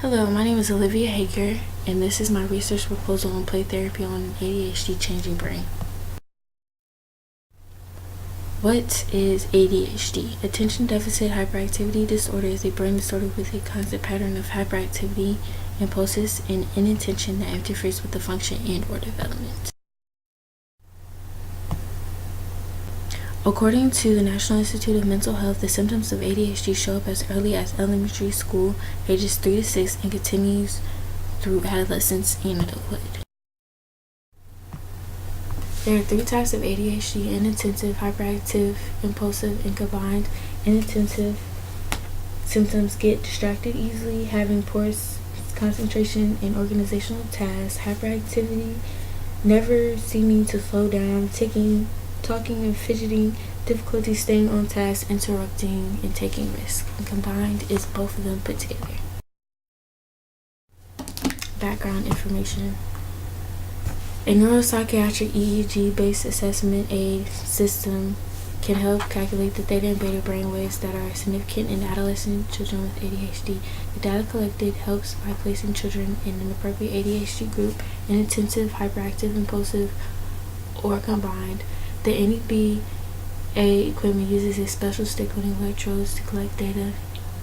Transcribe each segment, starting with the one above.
Hello, my name is Olivia Hager, and this is my research proposal on play therapy on an ADHD changing brain. What is ADHD? Attention Deficit Hyperactivity Disorder is a brain disorder with a constant pattern of hyperactivity, impulses, and inattention that interferes with the function and/or development. According to the National Institute of Mental Health, the symptoms of ADHD show up as early as elementary school, ages 3 to 6, and continues through adolescence and adulthood. There are 3 types of ADHD: inattentive, hyperactive, impulsive, and combined. Inattentive symptoms get distracted easily, having poor concentration in organizational tasks. Hyperactivity, never seeming to slow down, talking and fidgeting, difficulty staying on task, interrupting, and taking risks. And combined is both of them put together. Background information. A neuropsychiatric EEG-based assessment aid system can help calculate the theta and beta brainwaves that are significant in adolescent children with ADHD. The data collected helps by placing children in an appropriate ADHD group: inattentive, hyperactive, impulsive, or combined. The NEBA equipment uses a special stick with electrodes to collect data.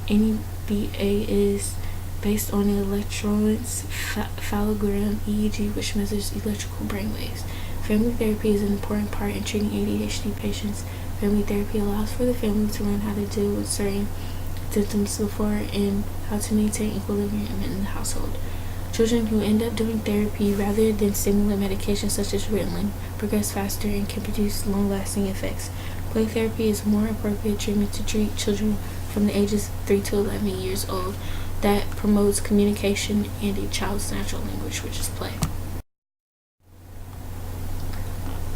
NEBA is based on the electroencephalogram EEG, which measures electrical brainwaves. Family therapy is an important part in treating ADHD patients. Family therapy allows for the family to learn how to deal with certain symptoms before and how to maintain equilibrium in the household. Children who end up doing therapy rather than stimulant medications such as Ritalin progress faster and can produce long-lasting effects. Play therapy is a more appropriate treatment to treat children from the ages 3 to 11 years old that promotes communication and a child's natural language, which is play.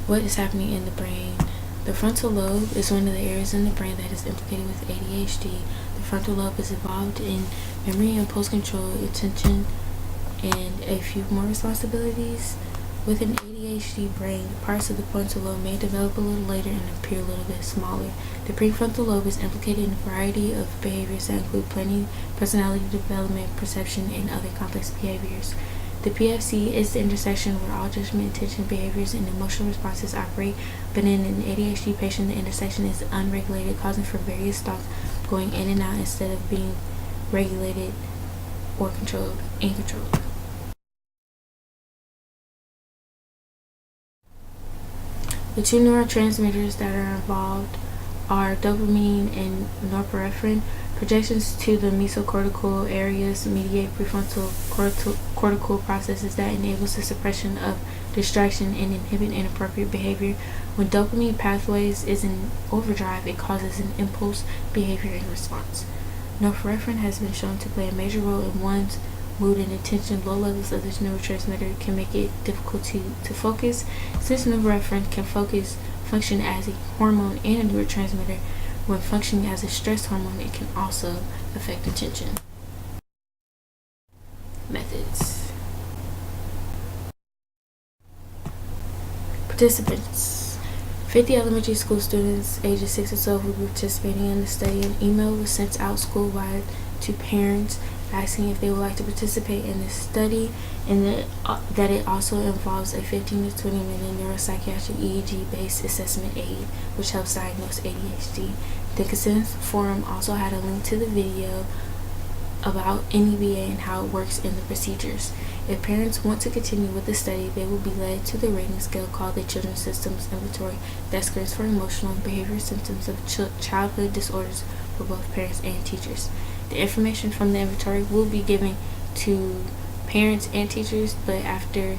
What is happening in the brain? The frontal lobe is one of the areas in the brain that is implicated with ADHD. The frontal lobe is involved in memory, impulse control, attention, and a few more responsibilities. With an ADHD brain, parts of the frontal lobe may develop a little later and appear a little bit smaller. The prefrontal lobe is implicated in a variety of behaviors that include planning, personality development, perception, and other complex behaviors. The PFC is the intersection where all judgment, attention, behaviors, and emotional responses operate, but in an ADHD patient, the intersection is unregulated, causing for various thoughts going in and out instead of being regulated or controlled. The 2 neurotransmitters that are involved are dopamine and norepinephrine. Projections to the mesocortical areas mediate prefrontal cortical processes that enables the suppression of distraction and inhibit inappropriate behavior. When dopamine pathways is in overdrive, it causes an impulse behavior in response. Norepinephrine has been shown to play a major role in one's mood and attention. Low levels of this neurotransmitter can make it difficult to focus. Since norepinephrine can function as a hormone and a neurotransmitter, when functioning as a stress hormone, it can also affect attention. Methods. Participants. 50 elementary school students ages 6 to 12 will be participating in the study. An email was sent out school-wide to parents asking if they would like to participate in this study, and that it also involves a 15 to 20 minute neuropsychiatric EEG-based assessment aid, which helps diagnose ADHD. The consent form also had a link to the video about NEBA and how it works in the procedures. If parents want to continue with the study, they will be led to the rating scale called the Children's Symptoms Inventory that screens for emotional and behavioral symptoms of childhood disorders for both parents and teachers. The information from the inventory will be given to parents and teachers, but after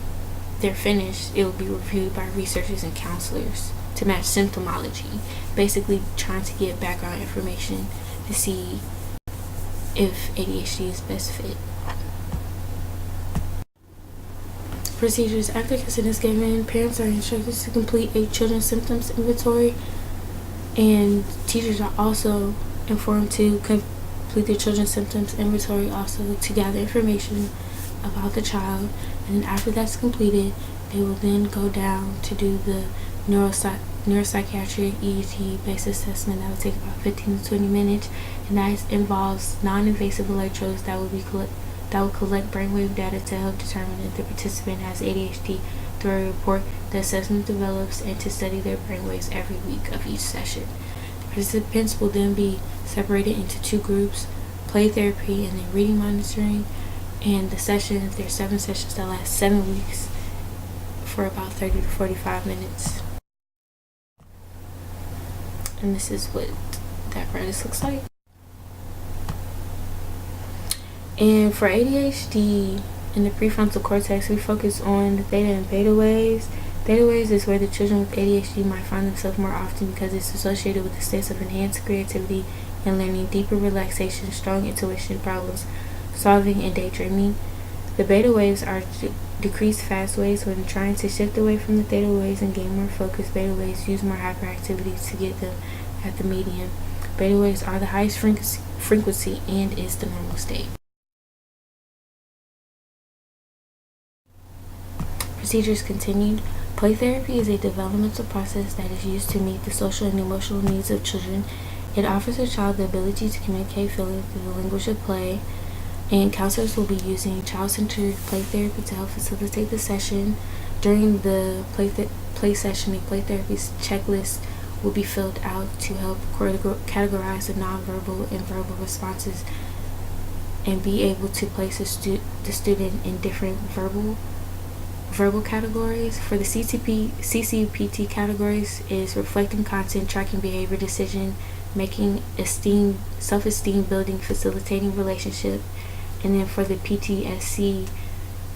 they're finished, it will be reviewed by researchers and counselors to match symptomology, basically trying to get background information to see if ADHD is best fit. Procedures. After consent is given, parents are instructed to complete a children's symptoms inventory, and teachers are also informed to complete the children's symptoms inventory also to gather information about the child. And after that's completed, they will then go down to do the neuropsychiatric EEG-based assessment. That will take about 15 to 20 minutes, and that involves non-invasive electrodes that will be that will collect brainwave data to help determine if the participant has ADHD through a report the assessment develops and to study their brainwaves every week of each session. Participants will then be separated into 2 groups, play therapy and then reading monitoring, and the sessions, there's 7 sessions that last 7 weeks for about 30 to 45 minutes. And this is what that apparatus looks like. And for ADHD in the prefrontal cortex, we focus on the theta and beta waves. Theta waves is where the children with ADHD might find themselves more often because it's associated with the states of enhanced creativity and learning, deeper relaxation, strong intuition, problems solving, and daydreaming. The beta waves are decreased fast waves. When trying to shift away from the theta waves and gain more focus, beta waves use more hyperactivity to get them at the median. Beta waves are the highest frequency and is the normal state. Procedures continued. Play therapy is a developmental process that is used to meet the social and emotional needs of children. It offers a child the ability to communicate feelings through the language of play, and counselors will be using child-centered play therapy to help facilitate the session. During the play session, a play therapist checklist will be filled out to help categorize the nonverbal and verbal responses and be able to place the student in different verbal categories. For the CCPT categories is reflecting content, tracking behavior, decision making, self-esteem building, facilitating relationship. And then for the PTSC,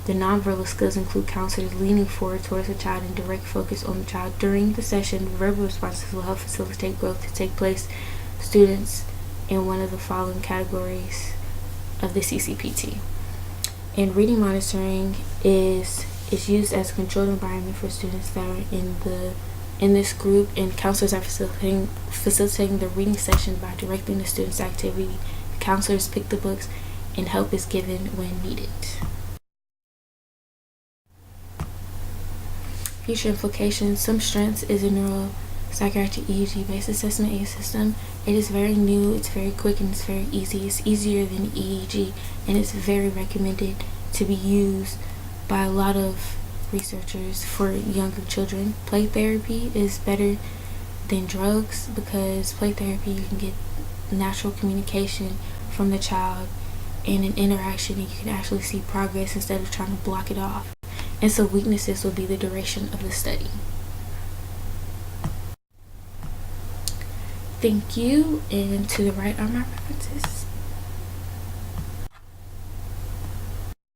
the nonverbal skills include counselors leaning forward towards the child and direct focus on the child. During the session, verbal responses will help facilitate growth to take place. Students in one of the following categories of the CCPT. And reading monitoring is used as a controlled environment for students that are in this group, and counselors are facilitating the reading session by directing the students' activity. The counselors pick the books and help is given when needed. Future implications. Some strengths is a neuropsychiatric EEG-based assessment aid system. It is very new, it's very quick, and it's very easy. It's easier than EEG, and it's very recommended to be used by a lot of researchers for younger children. Play therapy is better than drugs because play therapy, you can get natural communication from the child and an interaction, and you can actually see progress instead of trying to block it off. And so weaknesses will be the duration of the study. Thank you, and to the right are my references.